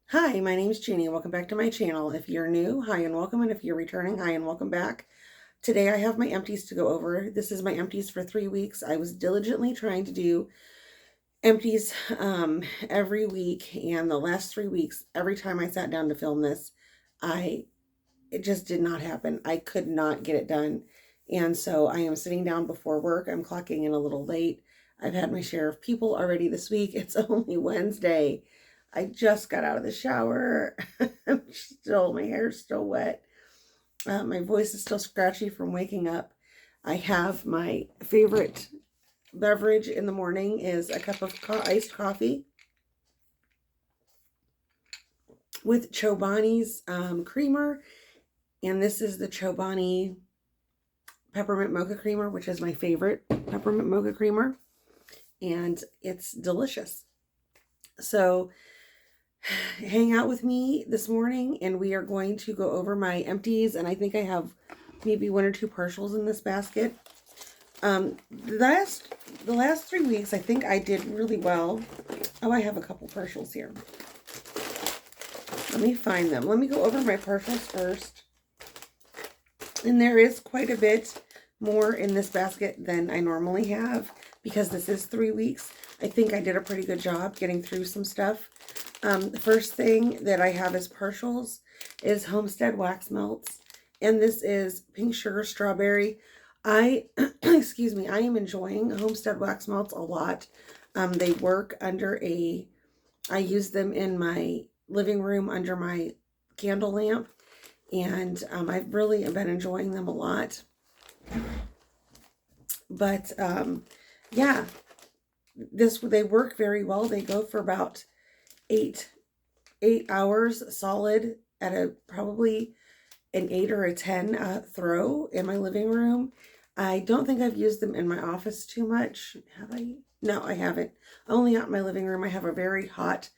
Hi, my name is Jeannie. Welcome back to my channel. If you're new, hi and welcome, and if you're returning, hi and welcome back. Today I have my empties to go over. This is my empties for 3 weeks. I was diligently trying to do empties every week, and the last 3 weeks, every time I sat down to film this, I it just did not happen. I could not get it done. And so I am sitting down before work. I'm clocking in a little late. I've had my share of people already this week. It's only Wednesday. I just got out of the shower. My hair's still wet. My voice is still scratchy from waking up. I have my favorite beverage in the morning is a cup of iced coffee with Chobani's creamer. And this is the Chobani peppermint mocha creamer, which is my favorite peppermint mocha creamer. And it's delicious. So hang out with me this morning and we are going to go over my empties, and I think I have maybe one or two partials in this basket. The last 3 weeks I think I did really well. Oh, I have a couple partials here. Let me find them. Let me go over my partials first. And there is quite a bit more in this basket than I normally have because this is 3 weeks. I think I did a pretty good job getting through some stuff. The first thing that I have as partials is Homestead Wax Melts, and this is Pink Sugar Strawberry. Excuse me, I am enjoying Homestead Wax Melts a lot. They work under I use them in my living room under my candle lamp, and I've really been enjoying them a lot. But yeah, they work very well. They go for about 8 hours solid at probably an 8 or a 10 throw in my living room. I don't think I've used them in my office too much. Have I? No, I haven't. Only out in my living room. I have a very hot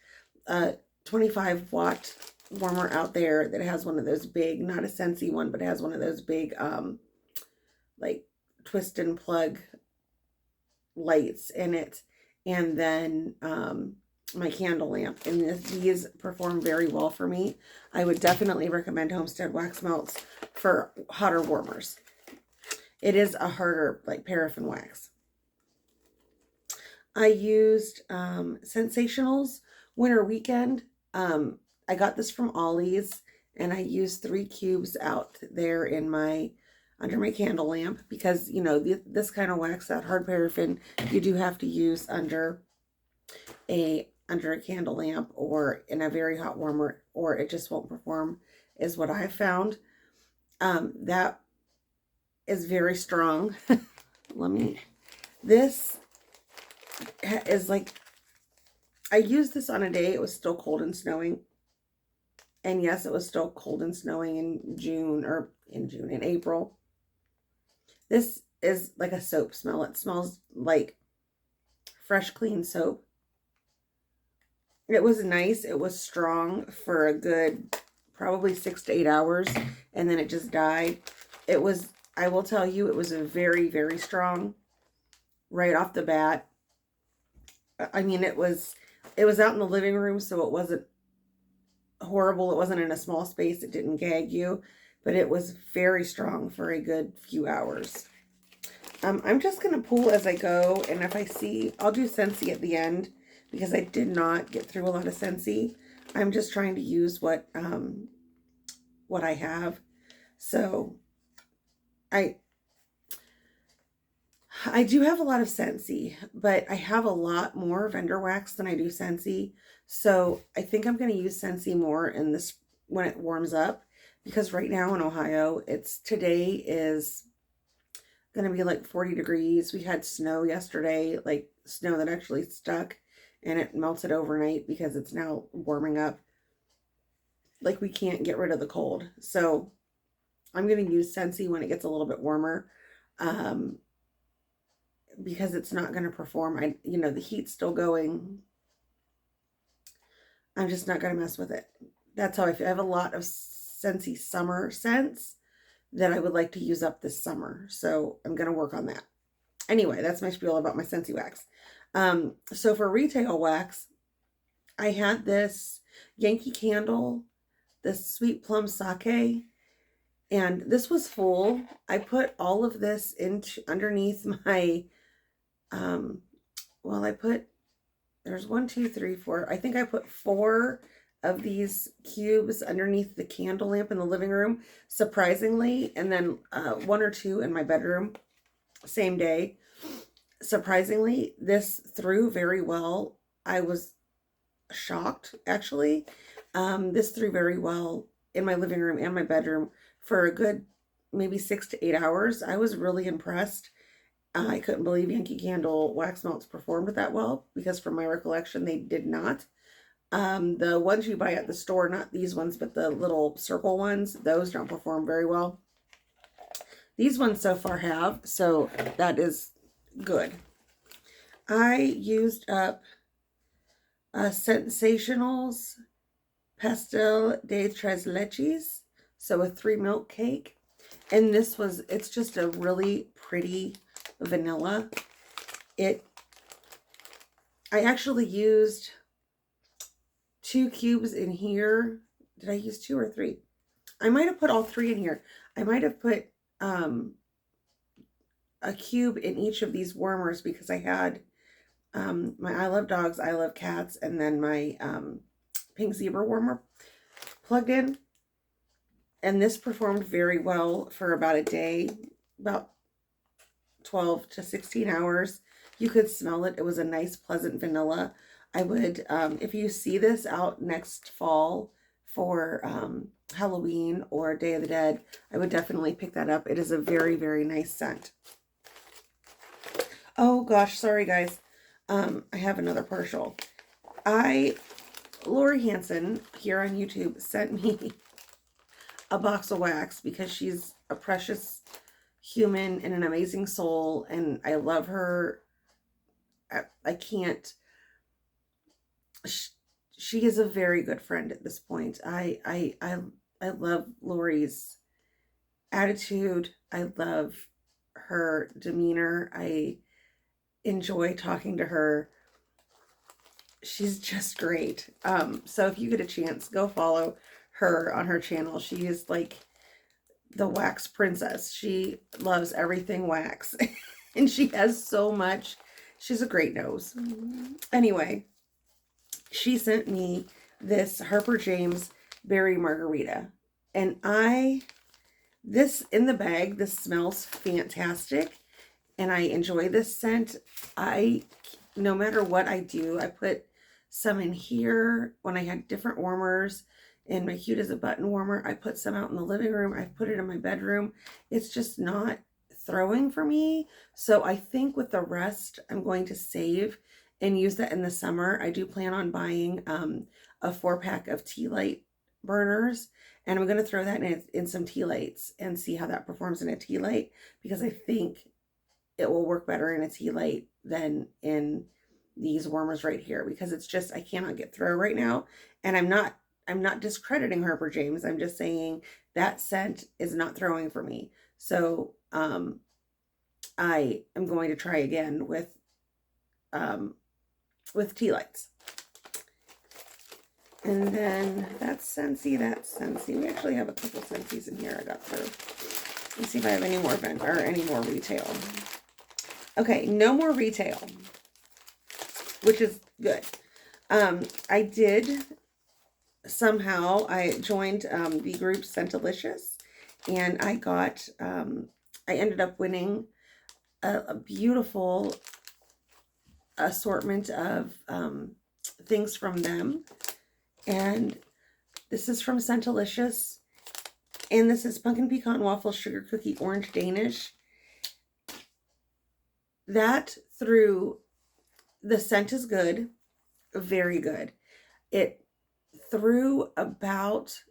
25-watt warmer out there that has one of those big, not a Scentsy one, but it has one of those big like twist and plug lights in it. And then my candle lamp, and these perform very well for me. I would definitely recommend Homestead Wax Melts for hotter warmers. It is a harder, like, paraffin wax. I used Sensationals Winter Weekend. I got this from Ollie's, and I used 3 cubes out there in under my candle lamp because, you know, this kind of wax, that hard paraffin, you do have to use under a candle lamp or in a very hot warmer, or it just won't perform, is what I've found. That is very strong. This is like, I used this on a day it was still cold and snowing. And yes, it was still cold and snowing in April. This is like a soap smell. It smells like fresh, clean soap. It was nice. It was strong for a good probably 6 to 8 hours, and then it just died. I will tell you, it was a very, very strong right off the bat. I mean, it was out in the living room, so it wasn't horrible. It wasn't in a small space. It didn't gag you, but it was very strong for a good few hours. I'm just going to pull as I go, and if I see, I'll do Scentsy at the end because I did not get through a lot of Scentsy. I'm just trying to use what I have. So I do have a lot of Scentsy, but I have a lot more vendor wax than I do Scentsy. So I think I'm going to use Scentsy more in this when it warms up, because right now in Ohio, today is going to be like 40 degrees. We had snow yesterday, like snow that actually stuck, and it melted overnight because it's now warming up. Like, we can't get rid of the cold. So I'm going to use Scentsy when it gets a little bit warmer. Because it's not going to perform. The heat's still going. I'm just not going to mess with it. That's how I feel. I have a lot of Scentsy summer scents that I would like to use up this summer. So I'm going to work on that. Anyway, that's my spiel about my Scentsy wax. So for retail wax, I had this. Yankee Candle, the Sweet Plum Sake, and this was full. I put all of this into underneath my, well, there's 1, 2, 3, 4. I think I put 4 of these cubes underneath the candle lamp in the living room, surprisingly, and then 1 or 2 in my bedroom, same day. Surprisingly, this threw very well. I was shocked, actually. This threw very well in my living room and my bedroom for a good maybe 6 to 8 hours. I was really impressed. I couldn't believe Yankee Candle wax melts performed that well, because from my recollection, they did not. The ones you buy at the store, not these ones, but the little circle ones, those don't perform very well. These ones so far have, so that is good. I used up Sensationals Pastel de Tres Leches, so a 3 milk cake. And this was, it's just a really pretty vanilla. I actually used 2 cubes in here. Did I use 2 or 3? I might have put all 3 in here. I might have put a cube in each of these warmers, because I had my I Love Dogs, I Love Cats, and then my Pink Zebra warmer plugged in. And this performed very well for about a day, about 12 to 16 hours. You could smell it. It was a nice, pleasant vanilla. I would, if you see this out next fall for Halloween or Day of the Dead, I would definitely pick that up. It is a very, very nice scent. Oh gosh, sorry guys. I have another partial. Lori Hanson here on YouTube sent me a box of wax, because she's a precious human and an amazing soul, and I love her. I can't. She is a very good friend at this point. I love Lori's attitude. I love her demeanor. I enjoy talking to her. She's just great. So if you get a chance, go follow her on her channel. She is like the wax princess. She loves everything wax. And she has so much. She's a great nose. Anyway, she sent me this Harper James berry margarita. And this in the bag, this smells fantastic. And I enjoy this scent. No matter what I do, I put some in here when I had different warmers. And my Cute as a Button warmer, I put some out in the living room. I put it in my bedroom. It's just not throwing for me. So I think with the rest, I'm going to save and use that in the summer. I do plan on buying a 4-pack of tea light burners. And I'm going to throw that in some tea lights and see how that performs in a tea light, because I think it will work better in a tea light than in these warmers right here, because it's just, I cannot get through right now. And I'm not discrediting Harper James. I'm just saying that scent is not throwing for me. So I am going to try again with tea lights. And then that's Scentsy. We actually have a couple Scentsy's in here I got through. Let's see if I have any more any more retail. Okay, no more retail, which is good. I did somehow, I joined the group Scentalicious, and I got, I ended up winning a beautiful assortment of things from them. And this is from Scentalicious, and this is Pumpkin Pecan Waffle Sugar Cookie Orange Danish. That through, the scent is good, very good. It threw about,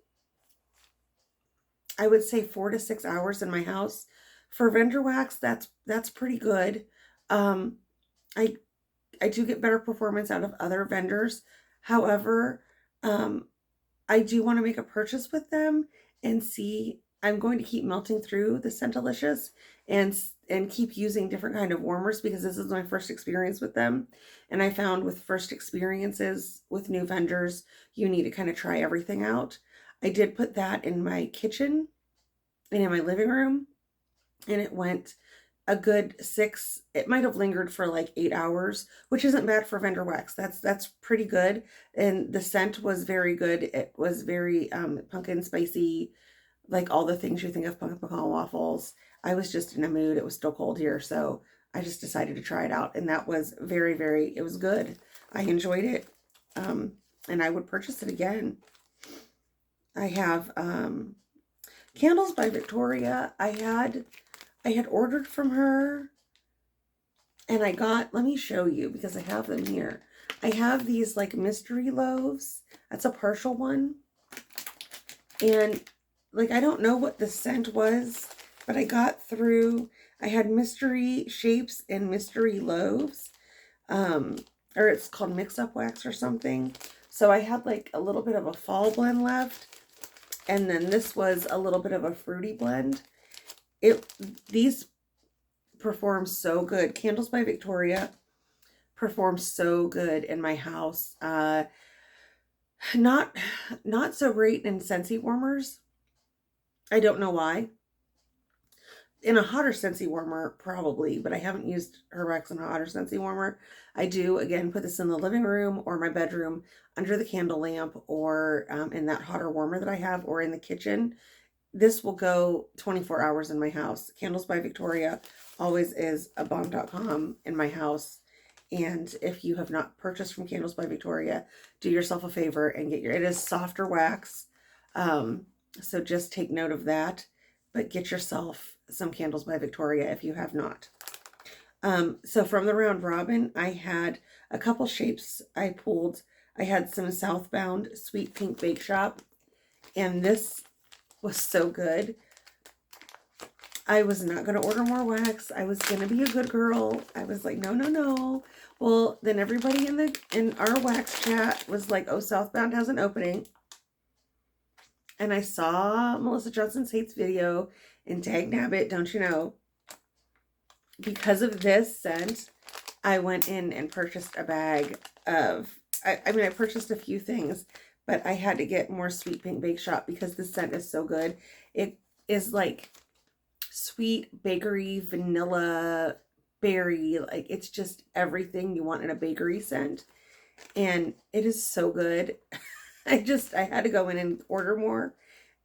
I would say 4 to 6 hours in my house. For vendor wax, that's pretty good. I do get better performance out of other vendors. However, I do want to make a purchase with them and see I'm going to keep melting through the Scentalicious and keep using different kind of warmers because this is my first experience with them. And I found with first experiences with new vendors, you need to kind of try everything out. I did put that in my kitchen and in my living room, and it went a good 6. It might have lingered for like 8 hours, which isn't bad for vendor wax. That's pretty good. And the scent was very good. It was very pumpkin spicy, like all the things you think of pumpkin pecan waffles. I was just in a mood. It was still cold here, so I just decided to try it out, and that was it was good. I enjoyed it, and I would purchase it again. I have Candles by Victoria. I had ordered from her, and I got, let me show you because I have them here. I have these like mystery loaves. That's a partial one. And like, I don't know what the scent was, but I got through, I had mystery shapes and mystery loaves. Or it's called mix up wax or something. So I had like a little bit of a fall blend left. And then this was a little bit of a fruity blend. These perform so good. Candles by Victoria perform so good in my house. Not so great in Scentsy warmers. I don't know why. In a hotter Scentsy warmer, probably, but I haven't used her wax in a hotter Scentsy warmer. I do, again, put this in the living room or my bedroom under the candle lamp, or in that hotter warmer that I have, or in the kitchen. This will go 24 hours in my house. Candles by Victoria always is a bomb.com in my house. And if you have not purchased from Candles by Victoria, do yourself a favor and get it is softer wax. So just take note of that, but get yourself some Candles by Victoria if you have not. So from the round robin, I had a couple shapes I pulled. I had some Southbound Sweet Pink Bake Shop, and this was so good. I was not going to order more wax. I was going to be a good girl. I was like, no, no, no. Well, then everybody in our wax chat was like, oh, Southbound has an opening. And I saw Melissa Johnson's Hates video, and dag nabbit, don't you know, because of this scent, I went in and purchased a bag of, I mean, I purchased a few things, but I had to get more Sweet Pink Bake Shop because this scent is so good. It is like sweet bakery, vanilla, berry, like it's just everything you want in a bakery scent. And it is so good. I had to go in and order more,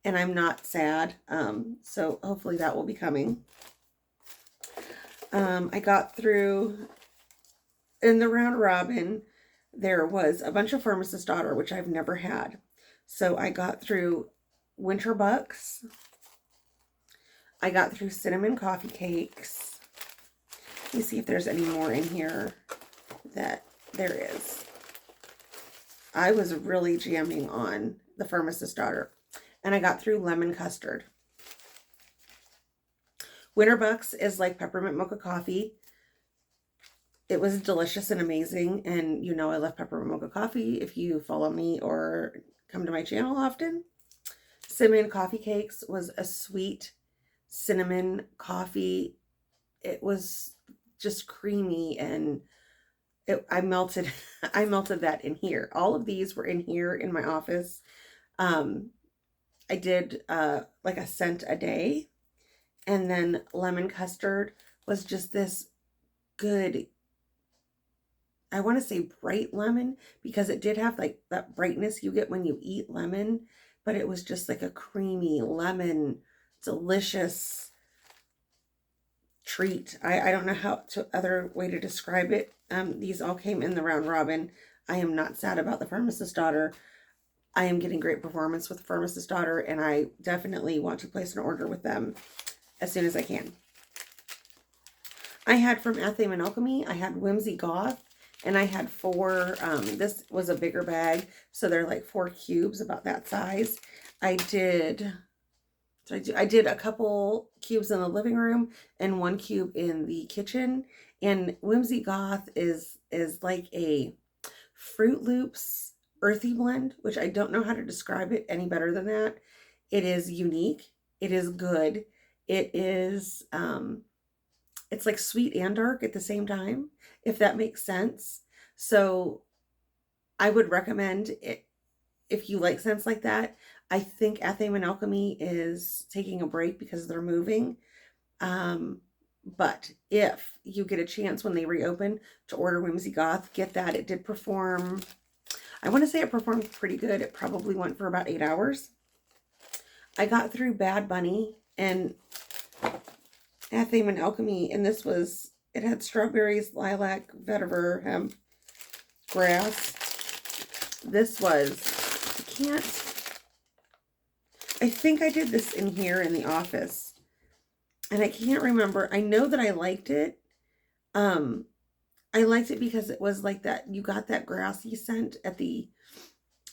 and I'm not sad. So hopefully that will be coming. I got through, in the round robin, there was a bunch of Pharmacist Daughter, which I've never had. So I got through Winter Bucks. I got through Cinnamon Coffee Cakes. Let me see if there's any more in here. That there is. I was really jamming on the Pharmacist Daughter. And I got through Lemon Custard. Winter Bucks is like peppermint mocha coffee. It was delicious and amazing. And you know I love peppermint mocha coffee if you follow me or come to my channel often. Cinnamon Coffee Cakes was a sweet cinnamon coffee. It was just creamy, and I melted that in here. All of these were in here in my office. I did like a scent a day. And then Lemon Custard was just this good, I want to say bright lemon, because it did have like that brightness you get when you eat lemon, but it was just like a creamy lemon, delicious treat. I don't know how other way to describe it. These all came in the round robin. I am not sad about the Pharmacist Daughter. I am getting great performance with the Pharmacist Daughter, and I definitely want to place an order with them as soon as I can. I had from Athame and Alchemy, I had Whimsy Goth, and I had 4, this was a bigger bag, so they're like 4 cubes, about that size. I did a couple cubes in the living room and 1 cube in the kitchen. And Whimsy Goth is like a Fruit Loops earthy blend, which I don't know how to describe it any better than that. It is unique. It is good. It is, it's like sweet and dark at the same time, if that makes sense. So I would recommend it if you like scents like that. I think Athame and Alchemy is taking a break because they're moving. Um, but if you get a chance when they reopen to order Whimsy Goth, get that. It did perform, I want to say it performed pretty good. It probably went for about 8 hours. I got through Bad Bunny and Athame and Alchemy, and this was, it had strawberries, lilac, vetiver, hemp, grass. This was, I think I did this in here in the office, and I can't remember. I know that I liked it. I liked it because it was like that, you got that grassy scent at the,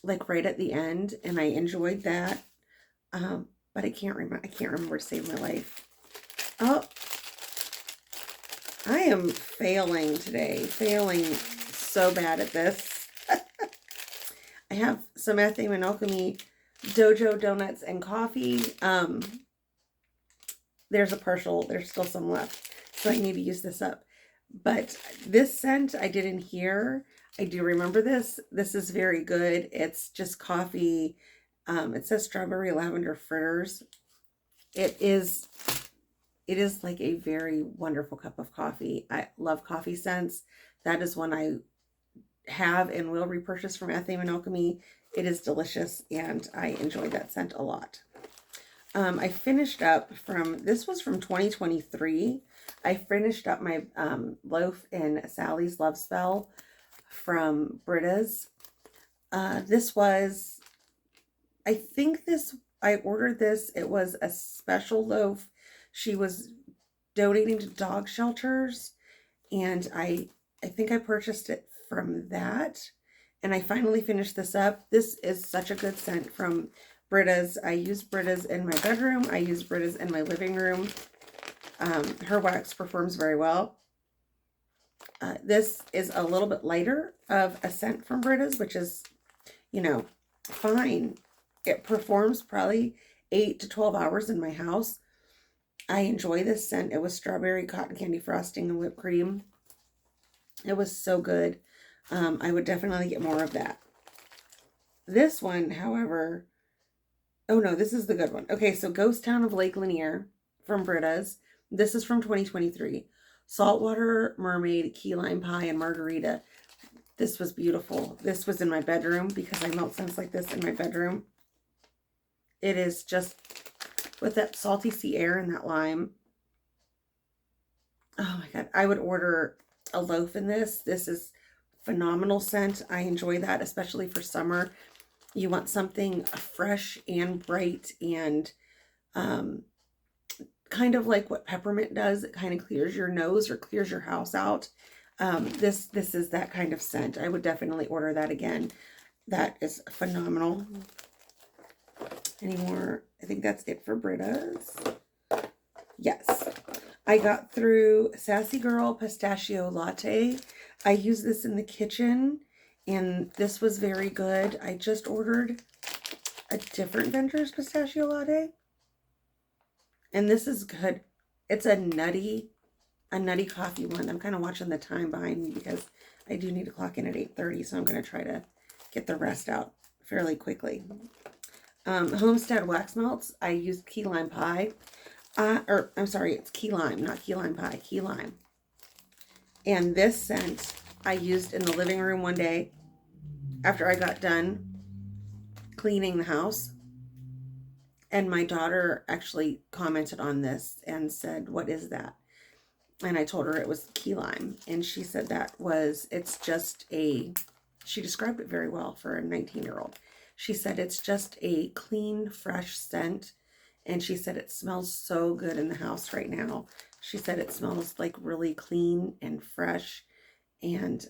like right at the end, and I enjoyed that. But I can't remember to save my life. Oh, I am failing today. Failing so bad at this. I have some Athame and Alchemy Dojo donuts and coffee. There's still some left, so I need to use this up. But this scent I did in here. I do remember this. This is very good. It's just coffee. It says strawberry lavender fritters. It is like a very wonderful cup of coffee. I love coffee scents. That is one I have and will repurchase from Athame and Alchemy. It is delicious, and I enjoy that scent a lot. I finished up this was from 2023. I finished up my loaf in Sally's Love Spell from Britta's. This was, I ordered this. It was a special loaf. She was donating to dog shelters, and I think I purchased it from that. And I finally finished this up. This is such a good scent from Britta's. I use Britta's in my bedroom. I use Britta's in my living room. Her wax performs very well. This is a little bit lighter of a scent from Britta's, which is, fine. It performs probably 8 to 12 hours in my house. I enjoy this scent. It was strawberry, cotton candy frosting, and whipped cream. It was so good. I would definitely get more of that. This one, however, oh no, this is the good one. Okay, so Ghost Town of Lake Lanier from Britta's. This is from 2023. Saltwater Mermaid, Key Lime Pie, and Margarita. This was beautiful. This was in my bedroom because I melt scents like this in my bedroom. It is just with that salty sea air and that lime. Oh my God. I would order a loaf in this. This is phenomenal scent. I enjoy that, especially for summer. You want something fresh and bright and kind of like what peppermint does. It kind of clears your nose or clears your house out. This is that kind of scent. I would definitely order that again. That is phenomenal. Any more? I think that's it for Britta's. Yes. I got through Sassy Girl Pistachio Latte. I use this in the kitchen, and this was very good. I just ordered a different vendor's pistachio latte, and this is good. It's a nutty coffee one. I'm kind of watching the time behind me because I do need to clock in at 8:30, so I'm going to try to get the rest out fairly quickly. Homestead Wax Melts. I used key lime pie. I'm sorry, it's key lime, not key lime pie, key lime. And this scent I used in the living room one day after I got done cleaning the house. And my daughter actually commented on this and said, "What is that?" And I told her it was key lime. And she said she described it very well for a 19-year-old. She said it's just a clean, fresh scent. And she said it smells so good in the house right now. She said it smells like really clean and fresh. And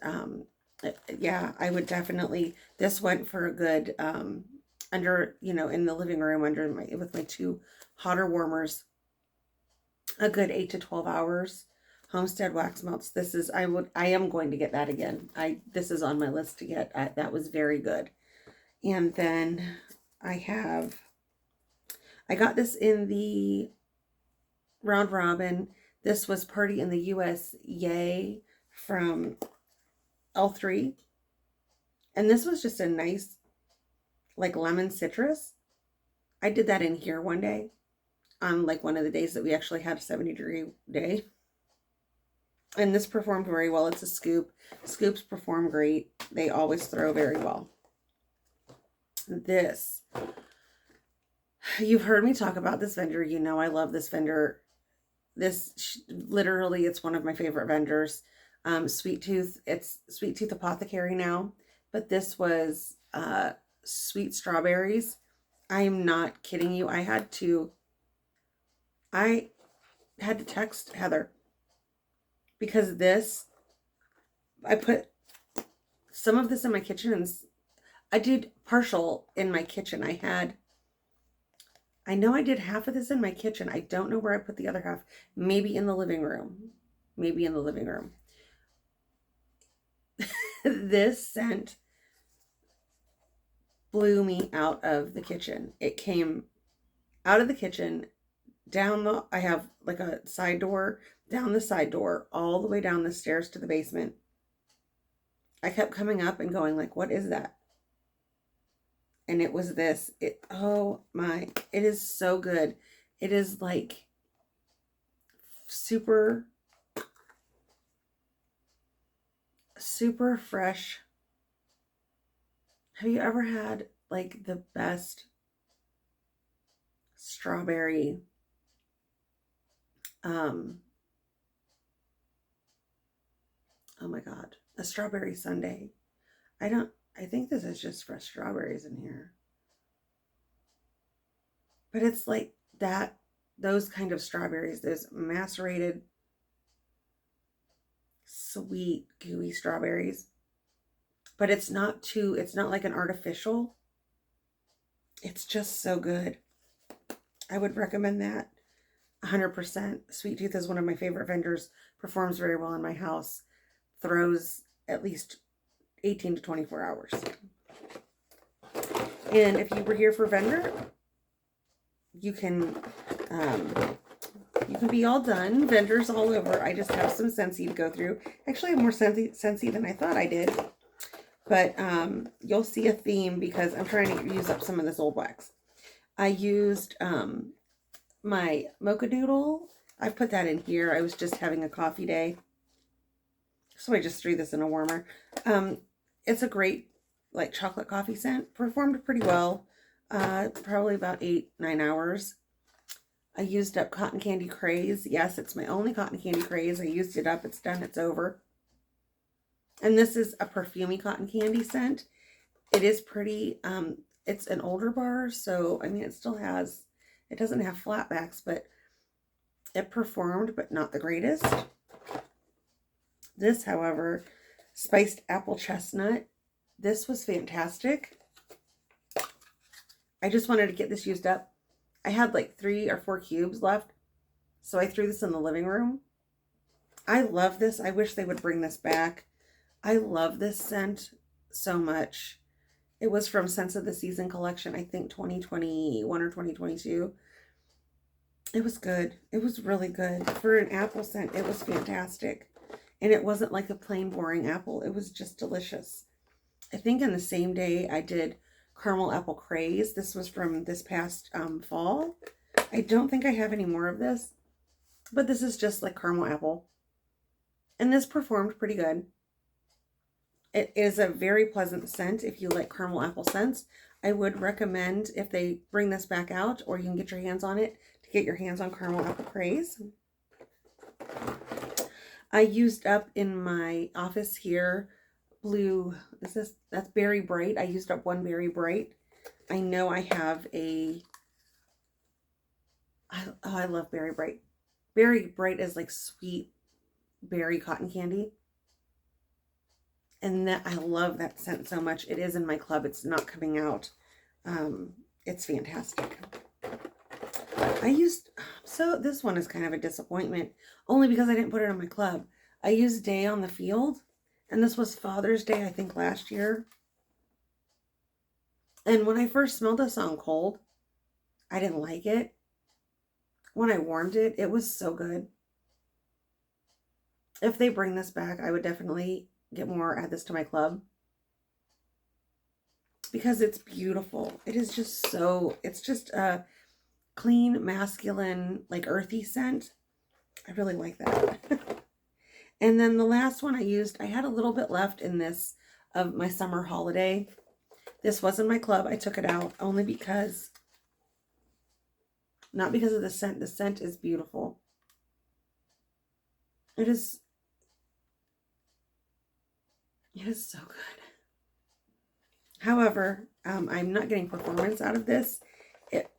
yeah, I would definitely, this went for a good, under, in the living room with my two hotter warmers, a good 8 to 12 hours. Homestead Wax Melts. I am going to get that again. This is on my list to get. That was very good. And then I have I got this in the round robin. This was Party in the US Yay from L3. And this was just a nice, like, lemon citrus. I did that in here one day on like one of the days that we actually had a 70-degree day. And this performed very well. It's a scoop. Scoops perform great. They always throw very well. This, you've heard me talk about this vendor. You know I love this vendor. This, literally, it's one of my favorite vendors. Sweet Tooth. It's Sweet Tooth Apothecary now. But this was sweet strawberries. I am not kidding you. I had to text Heather because this, I put some of this in my kitchen, and I did partial in my kitchen. I know I did half of this in my kitchen. I don't know where I put the other half. Maybe in the living room. Maybe in the living room. This scent blew me out of the kitchen. It came out of the kitchen, I have like a side door, down the side door, all the way down the stairs to the basement. I kept coming up and going like, what is that? And it was this. Oh my, it is so good. It is like super, super fresh. Have you ever had like the best strawberry oh my god, a strawberry sundae? I think this is just fresh strawberries in here, but it's like that, those kind of strawberries, those macerated sweet gooey strawberries, but it's not like an artificial. It's just so good. I would recommend that 100%. Sweet Tooth is one of my favorite vendors, performs very well in my house, throws at least 18 to 24 hours. And if you were here for vendor, you can be all done. Vendors all over. I just have some Scentsy to go through. Actually, I have more Scentsy than I thought I did. But you'll see a theme because I'm trying to use up some of this old wax. I used my Mocha Doodle. I've put that in here. I was just having a coffee day, so I just threw this in a warmer. It's a great like chocolate coffee scent. Performed pretty well. Probably about 8-9 hours. I used up Cotton Candy Craze. Yes, it's my only Cotton Candy Craze. I used it up. It's done. It's over. And this is a perfumey cotton candy scent. It is pretty, it's an older bar, so, I mean, it still has, it doesn't have flatbacks, but it performed, but not the greatest. This, however, spiced apple chestnut. This was fantastic. I just wanted to get this used up. I had like 3 or 4 cubes left, so I threw this in the living room. I love this. I wish they would bring this back. I love this scent so much. It was from Scents of the Season collection, I think 2021 or 2022. It was good. It was really good. For an apple scent, it was fantastic. And it wasn't like a plain boring apple. It was just delicious. I think in the same day I did Caramel Apple Craze. This was from this past fall. I don't think I have any more of this, but this is just like caramel apple. And this performed pretty good. It is a very pleasant scent if you like caramel apple scents. I would recommend, if they bring this back out or you can get your hands on it, to get your hands on Caramel Apple Craze. I used up in my office here blue, that's Berry Bright. I used up one Berry Bright. I know I have I love Berry Bright. Berry Bright is like sweet berry cotton candy. And that, I love that scent so much. It is in my club. It's not coming out. It's fantastic. So this one is kind of a disappointment, only because I didn't put it in my club. I used Day on the Field, and this was Father's Day, I think, last year. And when I first smelled this on cold, I didn't like it. When I warmed it, it was so good. If they bring this back, I would definitely get more, add this to my club because it's beautiful. It is just so, it's just a clean, masculine, like earthy scent. I really like that. And then the last one I used, I had a little bit left in this of my summer holiday. This was in my club. I took it out only because, not because of the scent. The scent is beautiful. It is so good. However, I'm not getting performance out of this. It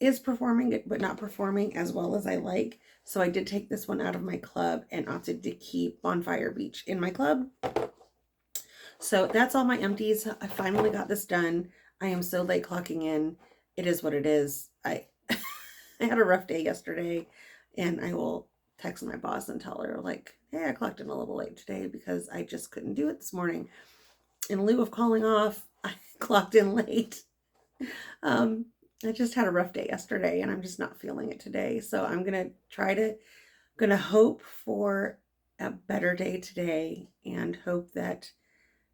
is performing, but not performing as well as I like. So I did take this one out of my club and opted to keep Bonfire Beach in my club. So that's all my empties. I finally got this done. I am so late clocking in. It is what it is. I had a rough day yesterday, and I will text my boss and tell her, like, hey, I clocked in a little late today because I just couldn't do it this morning. In lieu of calling off, I clocked in late. I just had a rough day yesterday, and I'm just not feeling it today. So I'm gonna hope for a better day today, and hope that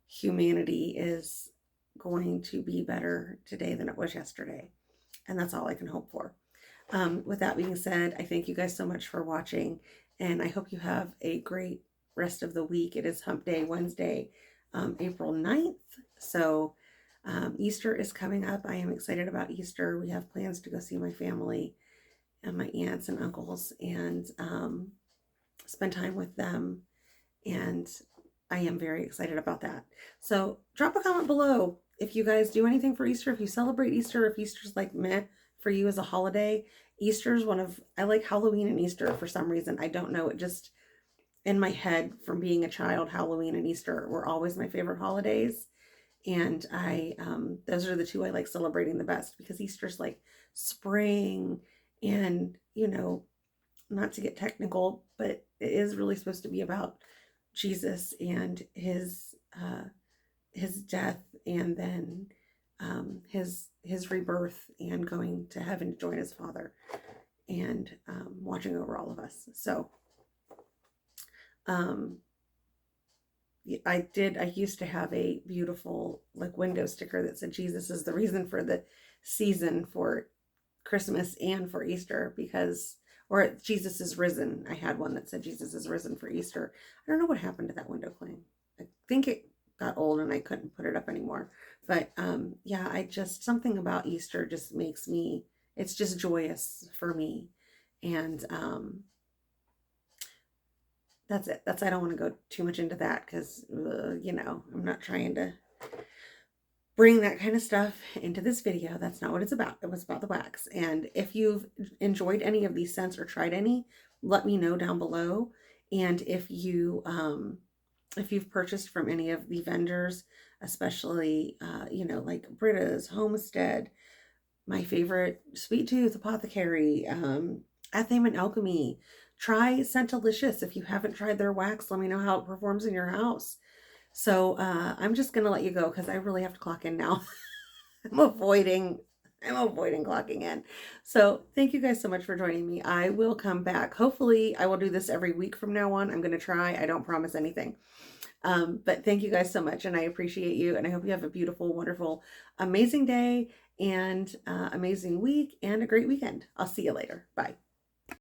humanity is going to be better today than it was yesterday. And that's all I can hope for. With that being said, I thank you guys so much for watching, and I hope you have a great rest of the week. It is Hump Day Wednesday, April 9th. So Easter is coming up. I am excited about Easter. We have plans to go see my family and my aunts and uncles and spend time with them. And I am very excited about that. So drop a comment below if you guys do anything for Easter, if you celebrate Easter, if Easter's like meh for you as a holiday. Easter's I like Halloween and Easter for some reason. I don't know. It just, in my head from being a child, Halloween and Easter were always my favorite holidays. And those are the two I like celebrating the best, because Easter's like spring and, not to get technical, but it is really supposed to be about Jesus and his death, and then his rebirth, and going to heaven to join his Father, and watching over all of us. So I used to have a beautiful like window sticker that said Jesus is the reason for the season for Christmas and for Easter, or Jesus is risen. I had one that said Jesus is risen for Easter. I don't know what happened to that window claim. I think it got old and I couldn't put it up anymore. But yeah, something about Easter just makes it's just joyous for me. And that's it. I don't want to go too much into that because, I'm not trying to bring that kind of stuff into this video. That's not what it's about. It was about the wax. And if you've enjoyed any of these scents or tried any, let me know down below. And if you've purchased from any of the vendors, especially, like Britta's, Homestead, my favorite, Sweet Tooth, Apothecary, Athame and Alchemy, try Scentalicious. If you haven't tried their wax, let me know how it performs in your house. So I'm just going to let you go because I really have to clock in now. I'm avoiding clocking in. So thank you guys so much for joining me. I will come back. Hopefully I will do this every week from now on. I'm going to try. I don't promise anything. But thank you guys so much, and I appreciate you, and I hope you have a beautiful, wonderful, amazing day, and amazing week, and a great weekend. I'll see you later. Bye.